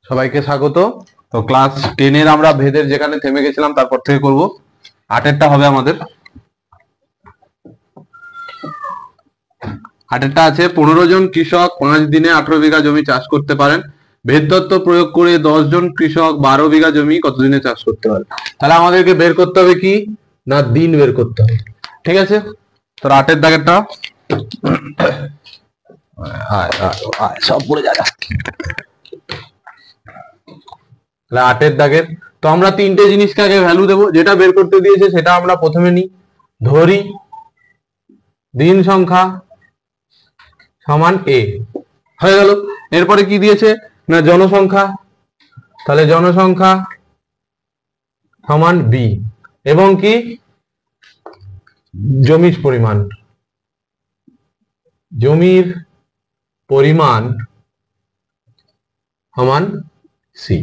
সবাইকে স্বাগত। তো ক্লাস 10 এর আমরা ভেদের যেখানে থেমে গেছিলাম তারপর থেকে করব। 8এরটা হবে আমাদের। 8এরটা আছে 15 জন কৃষক 5 দিনে 18 বিঘা জমি চাষ করতে পারেন। ভেদ তত্ত্ব প্রয়োগ করে 10 জন কৃষক 12 বিঘা জমি কত দিনে চাষ করতে পারে। তাহলে আমাদেরকে বের করতে হবে কি না দিন বের করতে হবে। ঠিক আছে, তো 8এর দাগেরটা সব পড়ে যাবে। 8এর দাগের তো আমরা তিনটে জিনিসকে আগে ভ্যালু দেবো। যেটা বের করতে দিয়েছে সেটা আমরা প্রথমে নিই। ধরি দিন সংখ্যা সমান এ, হয়ে গেল। এরপরে কি দিয়েছে না জনসংখ্যা, তাহলে জনসংখ্যা সমান বি, এবং কি জমির পরিমাণ, জমির পরিমাণ সমান সি।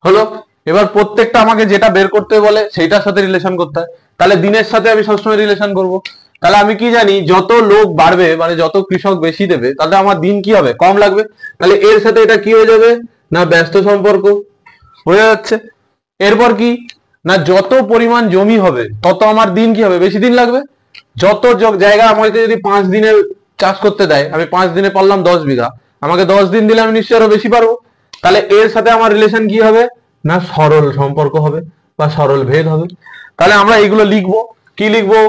হলো। এবার প্রত্যেকটা আমাকে যেটা বের করতে বলে সেইটার সাথে রিলেশন করতে হয়। তাহলে দিনের সাথে আমি সবসময় রিলেশন করব। তাহলে আমি কি জানি যত লোক বাড়বে মানে যত কৃষক বেশি দেবে তাতে আমার দিন কি হবে কম লাগবে। তাহলে এর সাথে এটা কি হয়ে যাবে না ব্যস্ত সম্পর্ক হয়ে যাচ্ছে। এরপর কি না যত পরিমাণ জমি হবে তত আমার দিন কি হবে বেশি দিন লাগবে। যত জায়গা আমাকে যদি 5 দিনের চাষ করতে দেয়, আমি 5 দিনে পারলাম 10 বিঘা, আমাকে 10 দিন দিলে আমি নিশ্চয়ই আরো বেশি পারবো। তাহলে এর সাথে আমার রিলেশন কি হবে না সরল সম্পর্ক হবে বা সরল ভেদ হবে। তাহলে আমরা এইগুলো লিখবো। কি লিখবো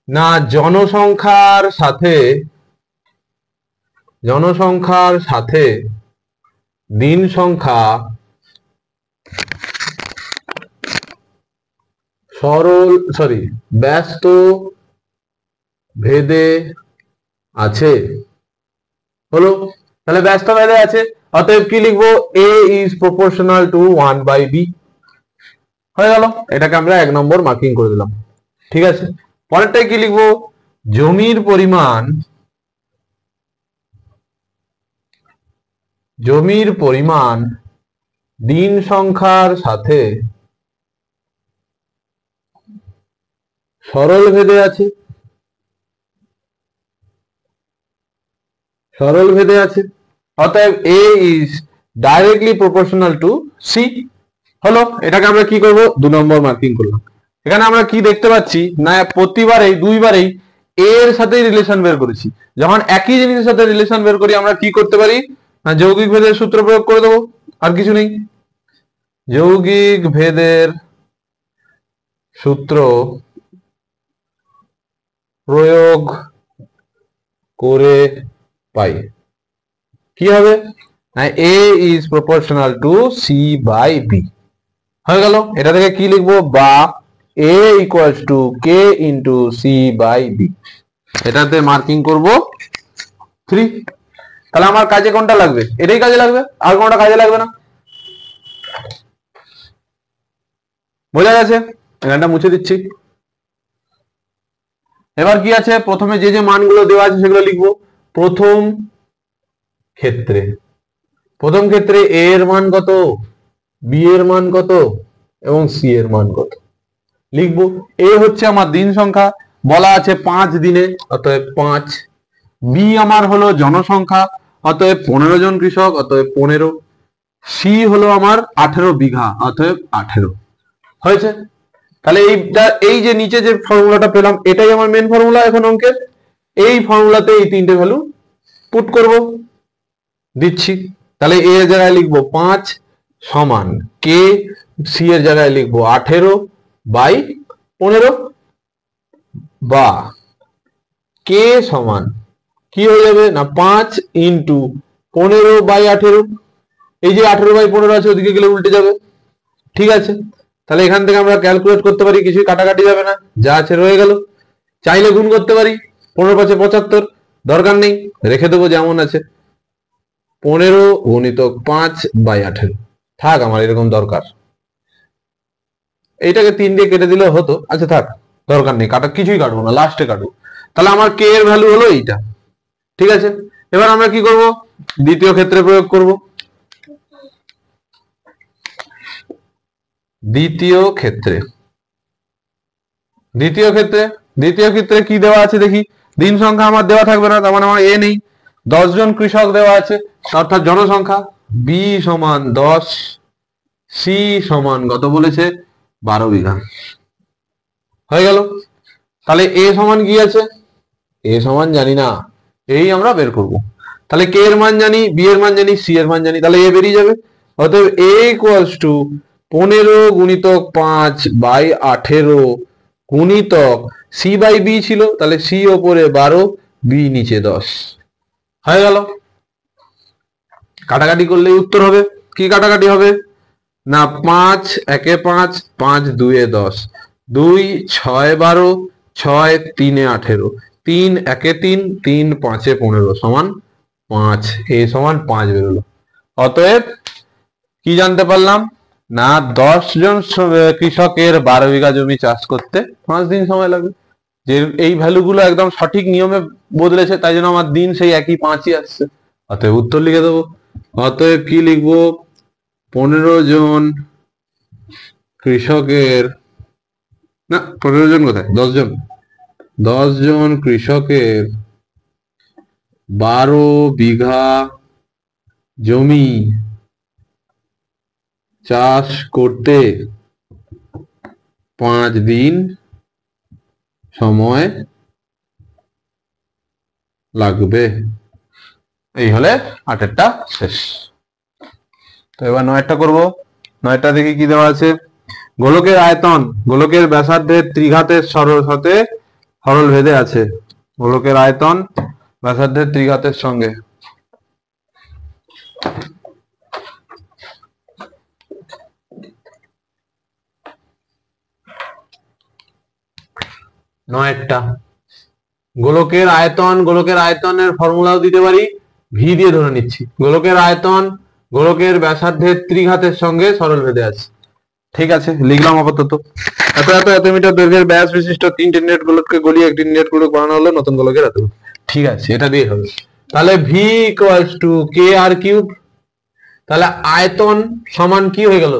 না জনসংখ্যার সাথে দিন সংখ্যা ব্যস্ত ভেদে আছে। হলো। তাহলে ব্যস্ত ভেদে আছে, অতএব কি লিখবো a is proportional to 1/b। হয়ে গেল। এটাকে আমরা 1 নম্বর মার্কিং করে দিলাম। ঠিক আছে, পরেরটাই কি লিখবো জমির পরিমাণ দিন সংখ্যার সাথে সরল ভেদে আছে। অতএব a is directly proportional to c। হলো। এটাকে আমরা কি করব 2 নম্বর মার্কিং করলাম। এখানে আমরা কি দেখতে পাচ্ছি না প্রতিবারেই দুইবারেই এর সাথে রিলেশন বের করেছি। যখন একই জিনিসের সাথে রিলেশন বের করি আমরা কি করতে পারি না যৌগিক ভেদের সূত্র প্রয়োগ করে দেবো, আর কিছু নেই। যৌগিক ভেদের সূত্র প্রয়োগ করে পাই কি হবে না a is proportional to c by b। হয়ে গেল। এটা থেকে কি লিখবো বা a equals to k into c by b। এটাতে মার্কিং করব 3। তাহলে আমার কাজে কোনটা লাগবে এটাই কাজে লাগবে, আর কোনটা কাজে লাগবে না। বোঝা গেছে? এখানটা মুছে দিচ্ছি। এবার কি আছে প্রথমে যে যে মানগুলো দেওয়া আছে সেগুলো লিখবো। প্রথম ক্ষেত্রে a এর মান কত, b এর মান কত এবং c এর মান কত লিখবো। a হচ্ছে আমার দিন সংখ্যা, বলা আছে 5 দিনে, অতএব 5। b আমার হলো জনসংখ্যা, অতএব 15 জন কৃষক, অতএব 15। c হলো আমার 18 বিঘা, অতএব 18। হয়েছে। তাহলে এই যে নিচে যে ফর্মুলাটা পেলাম এটাই আমার মেন ফর্মুলা এখন অঙ্কের। এই ফর্মুলাতে এই তিনটে ভ্যালু পুট করব, দিচ্ছি। তাহলে a এর জায়গায় লিখবো 5 সমান k, c এর জায়গায় লিখবো 18 বাই 15, বা k সমান কি হয়ে যাবে না 5 ইন্টু 15 বাই 18। এই যে 18 বাই 15 আছে ওদিকে গেলে উল্টে যাবে। ঠিক আছে, তাহলে এখান থেকে আমরা ক্যালকুলেট করতে পারি, কিছুই কাটাকাটি যাবে না, যা আছে রয়ে গেল। চাইলে গুণ করতে পারি, 15 5 75, দরকার নেই, রেখে দেবো যেমন আছে। 15 গুণিতক 5 বাই 18 থাক, আমার এরকম দরকার। এইটাকে 3 দিয়ে কেটে দিলে হতো, আচ্ছা থাক, দরকার নেই, কিছুই কাটবো না, লাস্টে কাটবো। তাহলে আমার কে এর ভ্যালু হলো এইটা। ঠিক আছে, এবার আমরা কি করব দ্বিতীয় ক্ষেত্রে প্রয়োগ করব। দ্বিতীয় ক্ষেত্রে কি দেওয়া আছে দেখি। দিন সংখ্যা আমার দেওয়া থাকবে না, তার মানে আমার এ নেই। 10 জন কৃষক দেওয়া আছে অর্থাৎ জনসংখ্যা, বি সমান 10, সি সমান কত বলেছে 12 বিঘা। হয়ে গেল। তাহলে এ সমান কি আছে, এ সমান জানি না, এই আমরা বের করব। তাহলে কে এর মান জানি, বি এর মান জানি, সি এর মান জানি, তাহলে এ বেরিয়ে যাবে। অতএব এ ইকুয়ালস টু 15 গুণিতক 5 বাই 18 গুণিতক সি বাই বি ছিল, তাহলে সি ওপরে 12, বি নিচে 10। হয়ে গেল। কাটাকাটি করলেই উত্তর হবে। কি কাটাকাটি হবে না, 5 একে 5, 5 দুয়ে 10, 2 6 12, 6 3 18, 3 একে 3, 3 5 15 সমান 5। এ সমান 5 বেরোলো। অতএব কি জানতে পারলাম না, 10 জন কৃষকের 12 বিঘা জমি চাষ করতে 5 দিন সময় লাগবে। যে এই ভ্যালুগুলো একদম সঠিক নিয়মে বদলেছে, তাই জন্য আমার দিন সেই একই 5ই আসছে। অতএব উত্তর লিখে দেবো। অতএব কি লিখবো, 15 জন কৃষকের, না 15 জন কোথায়, 10 জন, 10 জন কৃষকের 12 বিঘা জমি চাষ করতে 5 দিন সময় লাগবে। এই হলে 8টা শেষ। তো এবার 9টা করবো। 9টা দেখি কি দেওয়া আছে। গোলকের আয়তন গোলকের ব্যাসার্ধের ত্রিঘাতের সাথে সরল ভেদে আছে। গোলকের আয়তন ব্যাসার্ধের ত্রিঘাতের সঙ্গে। নয়টা গোলকের আয়তনের ফর্মুলাও দিতে পারি, ভি দিয়ে ধরে নিচ্ছি। গোলকের আয়তন গোলকের ব্যাসার্ধের ত্রিঘাতের সঙ্গে সরল ভেদে আছে। ঠিক আছে, লিখলাম আপাতত। এত মিটার দৈর্ঘ্যের ব্যাস বিশিষ্ট 3 নেট গোলককে গলিয়ে একটি নেট গোলক বানানো হলো নতুন গোলকের এত। ঠিক আছে, এটা দিয়ে হবে। তাহলে V equals to K R cube. তাহলে আয়তন সমান কি হয়ে গেল,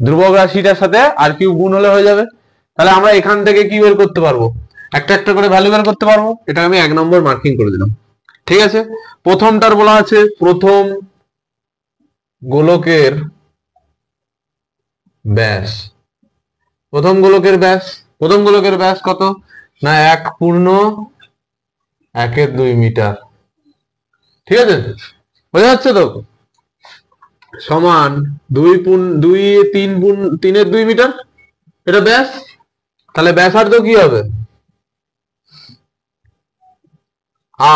ধ্রুবক রাশিটার সাথে আর কিউব গুণ হলে হয়ে যাবে। তাহলে আমরা এখান থেকে কি বের করতে পারবো, একটা একটা করে ভ্যালু বের করতে পারবো। এটা আমি 1 নম্বর মার্কিং করে দিলাম। ঠিক আছে, প্রথমটার বলা আছে প্রথম গোলকের ব্যাস। প্রথম গোলকের ব্যাস কত না 1.12 মিটার। ঠিক আছে, বোঝা যাচ্ছে তো, সমান 3 মিটার, এটা ব্যাস। তাহলে ব্যাসার্ধ কি হবে,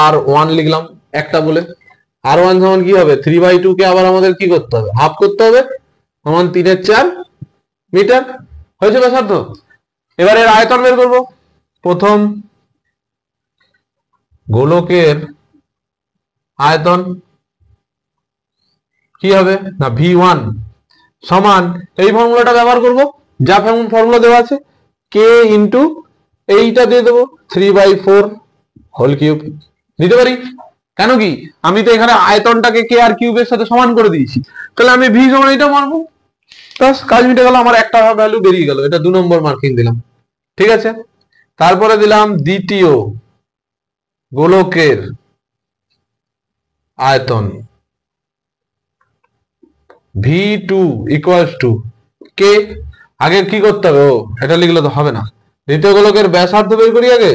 R1 লিখলাম একটা বলে। R1 সমান কি হবে, 3/2 কে আবার আমাদের কি করতে হবে, হাফ করতে হবে, সমান 3/4 মিটার। হয়েছে ব্যাসার্ধ। এবার এর আয়তন বের করবো। প্রথম গোলকের আয়তন কি হবে না, V1 সমান, এই ফর্মুলাটা ব্যবহার করব, যা ফর্মুলা দেওয়া আছে, কে ইন্টু এইটা দিয়ে দেবো 3/4 হোল কিউব দিতে পারি। কেন কি, আমি তো এখানে আয়তনটাকে কে আর কিউবের সাথে সমান করে দিয়েছি, তাহলে আমি ভি সমান এটা মারবো, বাস কাজ মিটে গেল। আমার একটা ভ্যালু বেরিয়ে গেল, এটা 2 নম্বর মার্কিং দিলাম। ঠিক আছে, তারপরে দিলাম দ্বিতীয় গোলকের আয়তন V2 ইকুয়ালস টু কে। আগে কি করতে হবে, ও এটা লিখলে তো হবে না, দ্বিতীয় গোলকের ব্যাসার্ধ বের করি আগে।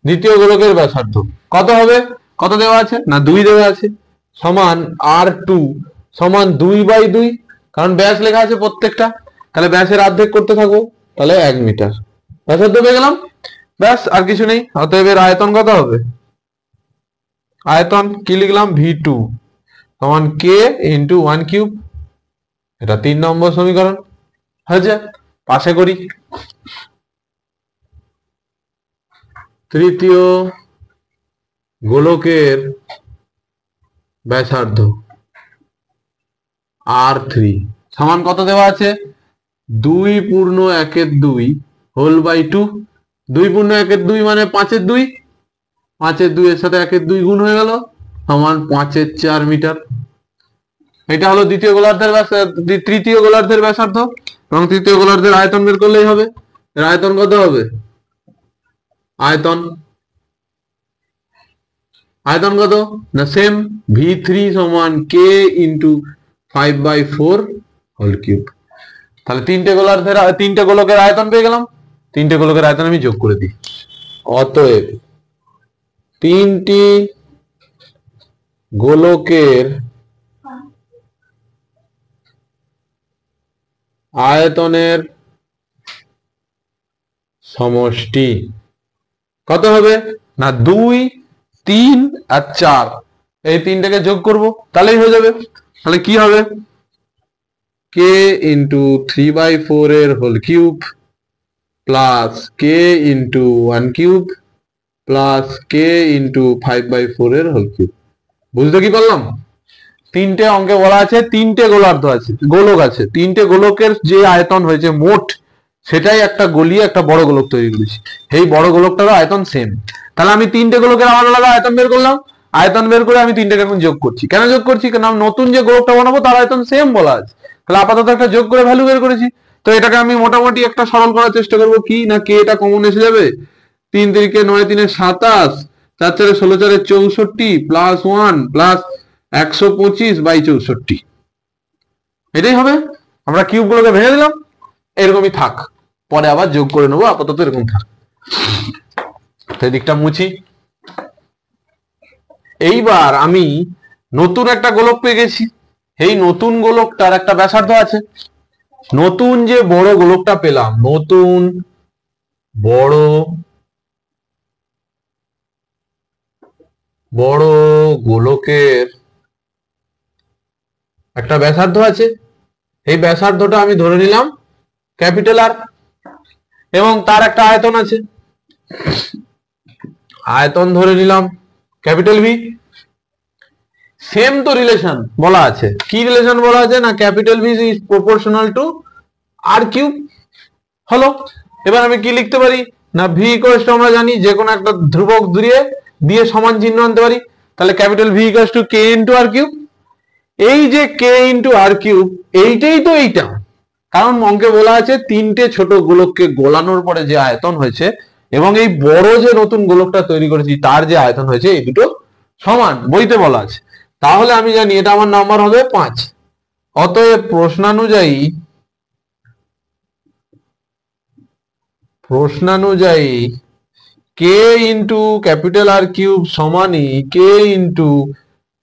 দ্বিতীয় গোলকের ব্যাসার্ধ কত হবে, কত দেওয়া আছে না 2 দেওয়া আছে, সমান R2 সমান 2/2, কারণ ব্যাস লেখা আছে প্রত্যেকটা। তাহলে ব্যাসের অর্ধেক করতে থাকবো, তাহলে 1 মিটার ব্যাসার্ধ পেয়ে গেলাম। ব্যাস, আর কিছু নেই। অতএব এর আয়তন কত হবে, আয়তন কি লিখলাম, V2 সমান কে ইন্টু 1 কিউব। এটা 3 নম্বর সমীকরণ হয়েছে। পাশে করি। তৃতীয় গোলকের ব্যাসার্ধ R3 সমান কত দেওয়া আছে, 2.1/2 হোল বাই 2। 2.1/2 মানে 5/2, 5/2 এর সাথে 1/2 গুণ হয়ে গেল, সমান 5/4 মিটার। এটা হলো দ্বিতীয় গোলার্ধের তৃতীয় গোলার্ধের ব্যাসার্ধ, এবং তৃতীয় গোলার্ধের আয়তন বের করলেই হবে। এর আয়তন কত হবে, আয়তন আয়তন কত না সেম V3 সমান K ইন্টু 5/4 হোল কিউব। তাহলে তিনটে গোলকের আয়তন পেয়ে গেলাম। তিনটে গোলকের আয়তন আমি যোগ করে দিই। অতএব তিনটি গোলকের আয়তনের সমষ্টি কত হবে না 2, 3 আর 4। এই তিনটাকে যোগ করব, তাহলেই হয়ে যাবে। তাহলে কি হবে K ইন্টু 3/4 এর whole cube plus K into 1 cube plus K into 5/4 এর হোল কিউব। বুঝতে কি পারলাম? তিনটে অঙ্কে বলা আছে তিনটে গোলার্ধ আছে, গোলক আছে, তিনটে গোলকের যে আয়তন হয়েছে মোট, সেটাই একটা গলিয়ে একটা বড় গোলক তৈরি করেছি। এই বড় গোলকটারও আয়তন সেম। তাহলে আমি তিনটে গোলকের আলাদা আলাদা আয়তন বের করলাম। আয়তন বের করে আমি তিনটাকে এখন যোগ করছি। কেন যোগ করছি? কারণ নতুন যে গোলকটা বানাবো তার আয়তন সেম বলা আছে। তাহলে আপাতত একটা যোগ করে ভ্যালু বের করেছি। তো এটাকে আমি মোটামুটি একটা সরল করার চেষ্টা করবো। কি না কে এটা কমন এসে যাবে। 3 3 9 3 27, 4 4 16 4 64 প্লাস 1 প্লাস 125/64 এটাই হবে। আমরা কিউব গুলোকে ভেঙে দিলাম, এরকমই থাক, পরে আবার যোগ করে নেবো, আপাতত এরকম থাক। সেই দিকটা মুছি। এইবার আমি নতুন একটা গোলক পেয়ে গেছি। এই নতুন গোলকটার একটা ব্যাসার্ধ আছে। নতুন যে বড় গোলকটা পেলাম, নতুন বড় গোলকের একটা ব্যাসার্ধ আছে। এই ব্যাসার্ধটা আমি ধরে নিলাম ক্যাপিটাল আর, এবং তার একটা আয়তন আছে, আয়তন ধরে নিলাম ক্যাপিটাল ভি। সেম তো রিলেশন বলা আছে। কি রিলেশন বলা আছে না capital V is proportional to R cube. হলো। এবার আমি কি লিখতে পারি না ভি ইকুয়ালস টু, আমরা জানি যে কোনো একটা ধ্রুবক দিয়ে সমান চিহ্ন আনতে পারি। তাহলে capital V equals to K into R cube. এই যে কে ইন্টু আর কিউব, এইটাই তো এইটা। কারণ অঙ্কে বলা আছে তিনটে ছোট গোলককে গোলানোর পরে যে আয়তন হয়েছে এবং এই বড় যে নতুন গোলকটা তৈরি করেছি তার যে আয়তন হয়েছে, এই দুটো সমান, বইতে বলা আছে। তাহলে আমি জানি এটা আমার নাম্বার হবে 5। অতএব প্রশ্নানুযায়ী কে ইন্টু ক্যাপিটাল আর কিউব সমানই কে ইন্টু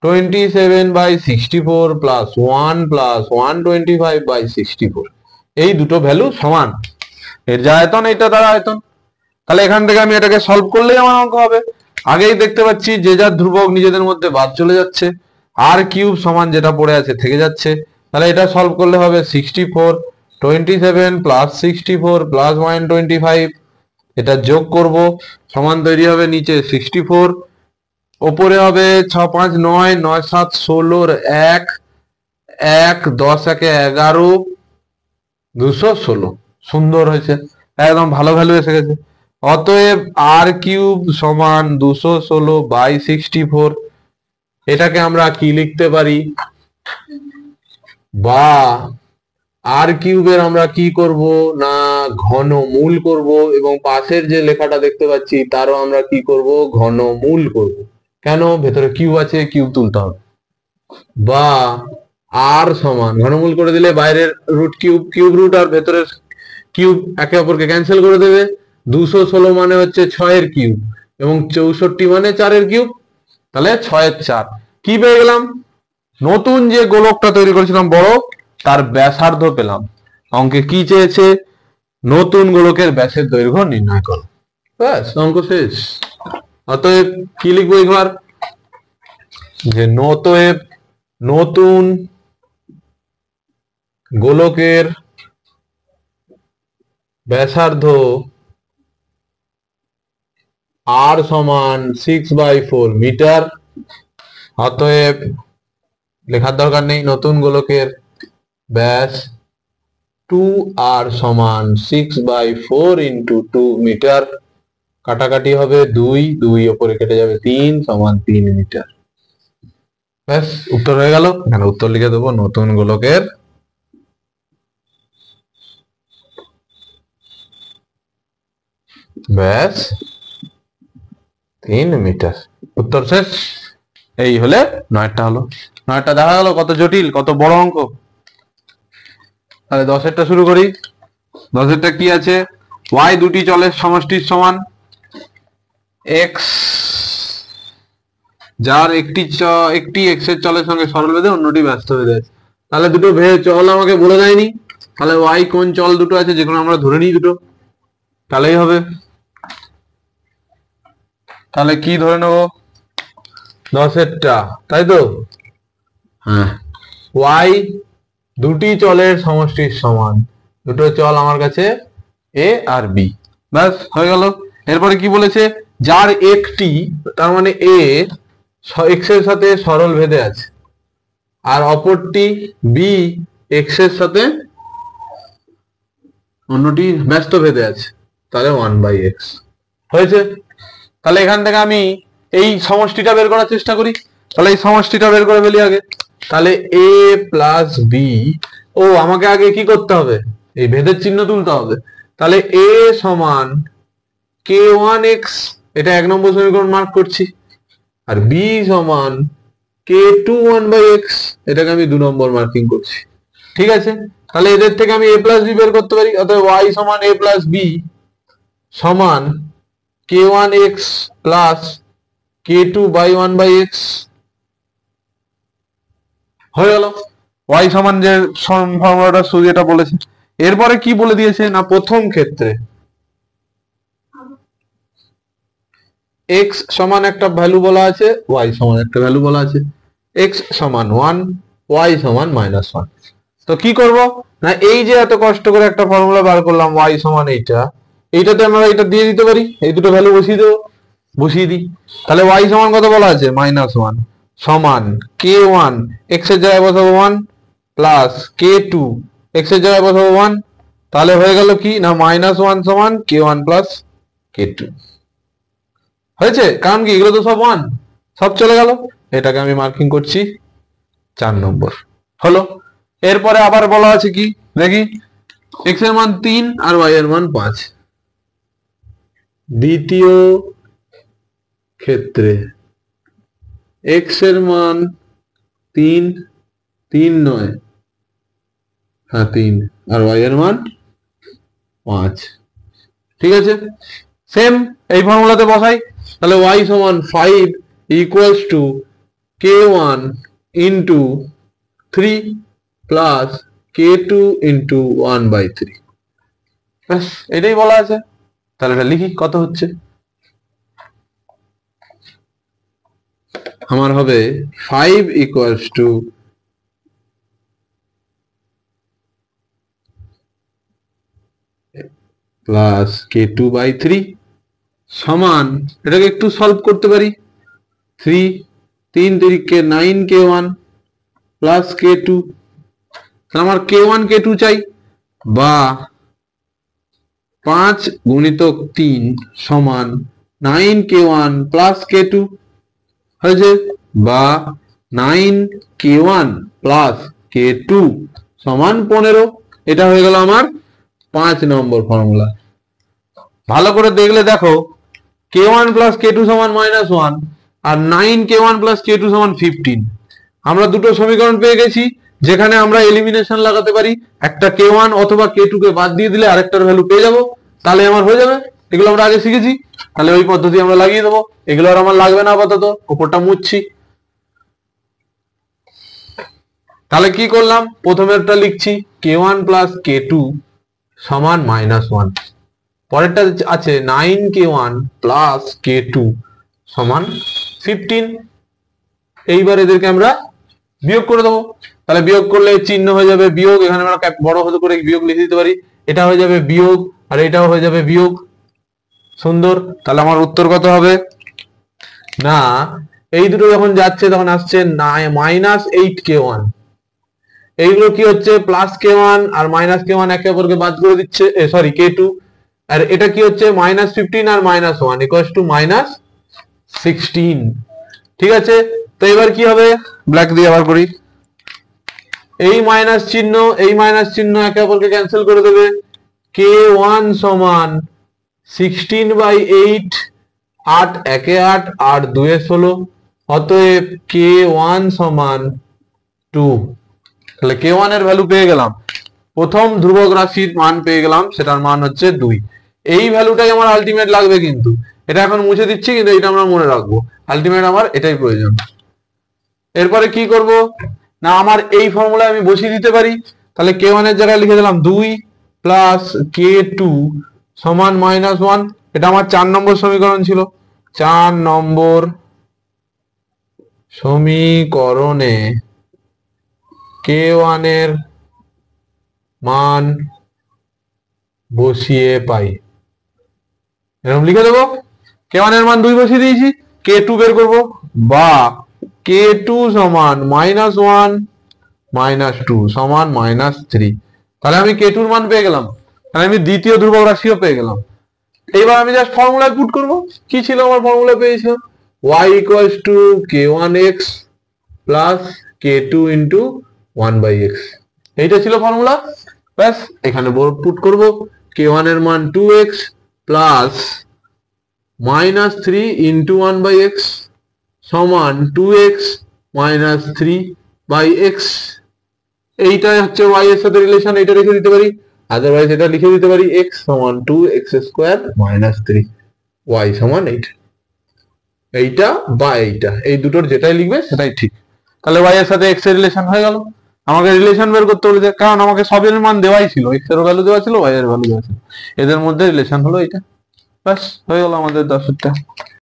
27/64 প্লাস 1 প্লাস 125/64। এই দুটো ভ্যালু সমান। এর যা আয়তন এটা তার আয়তন। তাহলে এখান থেকে আমি এটাকে সলভ করলেই আমার অঙ্ক হবে। আগেই দেখতে পাচ্ছি যে যার ধ্রুবক নিজেদের মধ্যে বাদ চলে যাচ্ছে, আর কিউব সমান যেটা পড়ে আছে থেকে যাচ্ছে। তাহলে এটা সলভ করলে হবে 64, 27 প্লাস 64 প্লাস 125, এটা যোগ করব, সমান তৈরি হবে নিচে 64, ওপরে হবে 6 5 9 9 7 16 1 1 10 1 11 216। সুন্দর হয়েছে, একদম ভালো ভ্যালু এসে গেছে। অতএব আর কিউব সমান 216/64। এটাকে আমরা কি লিখতে পারি, বা আর কিউবের আমরা কি করব না ঘনমূল করব, এবং পাশের যে লেখাটা দেখতে পাচ্ছি তারও আমরা কি করব ঘনমূল করব। কেন? ভেতরে কিউব আছে, কিউব তুলতে হবে। বা আর সমান ঘনমূল করে দিলে বাইরের রুট কিউব, কিউব রুট আর ভেতরের কিউব একে অপরকে ক্যান্সেল করে দেবে। 216 মানে হচ্ছে 6 এর কিউব এবং 64 মানে 4 এর কিউব। তাহলে 6 এর 4 কি পেয়ে গেলাম, নতুন যে গোলকটা তৈরি করেছিলাম বড়, তার ব্যাসার্ধ পেলাম। অঙ্কে কি চেয়েছে, নতুন গোলকের ব্যাসের দৈর্ঘ্য নির্ণয় করো। ব্যাস, অঙ্ক শেষ। অতএব কি লিখবো এবার, যে নতুন গোলকের ব্যাসার্ধ আর সমান 6/4 মিটার। অতএব লেখার দরকার নেই, নতুন গোলকের ব্যাস 2r সমান 6/4 ইন্টু 2 মিটার। কাটাকাটি হবে 2 2 ওপরে কেটে যাবে 3 সমান 3 মিটার। ব্যাস, উত্তর হয়ে গেল। এখানে উত্তর লিখে দেবো, নতুন গোলকের ব্যাস 3 মিটার। উত্তর শেষ। এই হলে 9টা হলো। 9টা দেখা গেল কত জটিল, কত বড় অঙ্ক। তাহলে 10এরটা শুরু করি। 10এরটা কি আছে? y দুটি চলের সমষ্টির সমান x, যার একটি x এর চলের সঙ্গে সরল বেঁধে অন্যটি ব্যস্ত বেঁধে আছে। তাহলে দুটো চল আমাকে বলে দেয়নি, তাহলে y কোন চল দুটো আছে যেগুলো আমরা ধরে নিই দুটো, তাহলেই হবে। তাহলে কি ধরে নেব? 10এরটা, তাই তো? হ্যাঁ, y দুটি চলের সমষ্টির সমান। দুটো চল আমার কাছে a আর b, ব্যাস হয়ে গেল। এরপরে কি বলেছে? যার একটি, তার মানে a x এর সাথে সরল ভেদে আছে, আর অপরটি b x এর সাথে অন্যটি ব্যস্ত ভেদে আছে, তাহলে 1/x হয়েছে। তাহলে এখান থেকে আমি এই সমষ্টিটা বের করার চেষ্টা করি। তাহলে এই সমষ্টিটা বের করে ফেলি আগে। তাহলে a প্লাস b, ও আমাকে আগে কি করতে হবে? এই ভেদের চিহ্ন তুলতে হবে। তাহলে a সমান k1x, এটা 1 নম্বর সমীকরণ মার্ক করছি, আর b সমান k2 1/x, এটাকে আমি 2 নম্বর মার্কিং করছি। ঠিক আছে, তাহলে এদের থেকে আমি a প্লাস b বের করতে পারি। অতএব y সমান a প্লাস b সমান k1x plus k2 by 1/x হয়ে গেল। y সমান যে ফর্মুলাটা শুধু এটা বলেছে। এরপরে কি বলে দিয়েছে না, প্রথম ক্ষেত্রে x সমান একটা ভ্যালু বলা আছে, y সমান একটা ভ্যালু বলা আছে। x সমান 1, y সমান -1। তো কি করব না, এই যে এত কষ্ট করে একটা ফর্মুলা বার করলাম y সমান এইটাতে আমরা এটা দিয়ে দিতে পারি, এই দুটো ভ্যালু বসিয়ে দেবো, বসিয়ে দিই। তাহলে y সমান কত বলা আছে? -1 সমান k1, x এর জায়গায় বসাবো 1, প্লাস k2, x এর জায়গায় বসাবো 1। তাহলে হয়ে গেল কি না, -1 সমান k1 প্লাস k2 হয়েছে। কারণ কি, এগুলো তো সব 1, সব চলে গেল। এটাকে আমি মার্কিং করছি 4 নম্বর হলো। এরপরে আবার বলা আছে কি দেখি, x এর মান 3 আর y এর মান 5। দ্বিতীয় ক্ষেত্রে x এর মান 3, 3 নয়, হ্যাঁ 3, আর y এর মান 5। ঠিক আছে, সেম এই ফর্মুলাতে বসাই। তাহলে y সমান 5 equals to k1 into 3 plus k2 into 1/3, ব্যাস এটাই বলা আছে। তাহলে এটা লিখি, কত হচ্ছে? আমার হবে 5 ইকুয়ালস টু প্লাস k2/3 সমান, এটাকে একটু সলভ করতে পারি, 3 3 9 k1 প্লাস k2, আমার k1 k2 চাই, বা 5 গুণিতক 3 সমান 9 k1 প্লাস k2 হয়েছে, বা 9 k1 প্লাস k2 সমান 15। এটা হয়ে গেল আমার 5 নম্বর ফর্মুলা। ভালো করে দেখলে দেখো, k1 প্লাস k2 সমান -1 আর 9 k1 প্লাস k2 সমান 15। আমরা দুটো সমীকরণ পেয়ে গেছি যেখানে আমরা এলিমিনেশন লাগাতে পারি, একটা k1 অথবা k2 কে বাদ দিয়ে দিলে আরেকটার ভ্যালু পেয়ে যাবো, তাহলে আমার হয়ে যাবে। এগুলো আমরা আগে শিখেছি, তাহলে ওই পদ্ধতি আমরা লাগিয়ে দেবো। এগুলো আর আমার লাগবে না আপাতত, উপরটা মুছছি। তাহলে কি করলাম, প্রথমেরটা লিখছি k1 প্লাস k2 সমান -1, পরেরটা আছে 9 k1 প্লাস k2 সমান 15। এইবার এদেরকে আমরা বিয়োগ করে দেবো। তাহলে বিয়োগ করলে চিহ্ন হয়ে যাবে বিয়োগ, এখানে আমরা বড় হতে করে বিয়োগ লিখে দিতে পারি, এটা হয়ে যাবে বিয়োগ আর এটাও হয়ে যাবে বিয়োগ। সুন্দর। তাহলে আমার উত্তর কত হবে না, এই দুটো যখন যাচ্ছে তখন আসছে -8 k1, এইগুলো কি হচ্ছে প্লাস k1 আর -k1 একে অপরকে বাদ করে দিচ্ছে, সরি k2, আর এটা কি হচ্ছে -15 আর -1 ইকুয়ালস টু -16। ঠিক আছে, তো এবার কি হবে, ব্ল্যাক দিয়ে আবার করি। এই মাইনাস চিহ্ন একে অপরকে ক্যান্সেল করে দেবে। k1 সমান 16/8 8 একে 8, 8 2 16, অতএব k1 সমান 2। তাহলে k1 এর ভ্যালু পেয়ে গেলাম, প্রথম ধ্রুবক রাশির মান পেয়ে গেলাম, সেটার মান হচ্ছে 2। এই ভ্যালুটাই আমার আলটিমেট লাগবে, কিন্তু এটা এখন মুছে দিচ্ছি, কিন্তু এটা আমরা মনে রাখবো, আলটিমেট আমার এটাই প্রয়োজন। এরপরে কি করব না, আমার এই ফর্মুলায় আমি বসিয়ে দিতে পারি। তাহলে k1 এর জায়গায় লিখে দিলাম 2 প্লাস k2 সমান -1। এটা আমার 4 নম্বর সমীকরণ ছিল। 4 নম্বর সমীকরণে k1 এর মান বসিয়ে পাই, এরকম লিখে দেবো। k1 এর মান 2 বসিয়ে দিয়েছি, k2 বের করব, বা k2 সমান -1 -2 সমান -3। তাহলে আমি k2 এর মান পেয়ে গেলাম, তাহলে আমি দ্বিতীয় ধ্রুবক রাশিও পেয়ে গেলাম। এইবার আমি জাস্ট ফর্মুলায় পুট করব। কি ছিল আমার ফর্মুলা পেয়েছিলাম, y equals to k1x plus k2 into 1/x, এইটা ছিল ফর্মুলা। ব্যাস, এখানে পুট করব, k1 এর মান 2x প্লাস -3 into 1/x সমান 2x minus 3/x। এইটাই হচ্ছে y এর সাথে রিলেশন, এটা রেখে দিতে পারি, আদারওয়াইজ এটা লিখে দিতে পারি x সমান 2x স্কয়ার মাইনাস 3, y সমান 8। এইটা বা এইটা, এই দুটোর যেটাই লিখবে সেটাই ঠিক। তাহলে y এর সাথে x এর রিলেশন হয়ে গেল। আমাকে রিলেশন বের করতে বলেছে, কারণ আমাকে সবের মান দেওয়াই ছিল, x এর ভ্যালু দেওয়া ছিল, y এর ভ্যালু দেওয়া ছিল, এদের মধ্যে রিলেশন হলো এটা। ব্যাস, হয়ে গেল আমাদের 10 টা।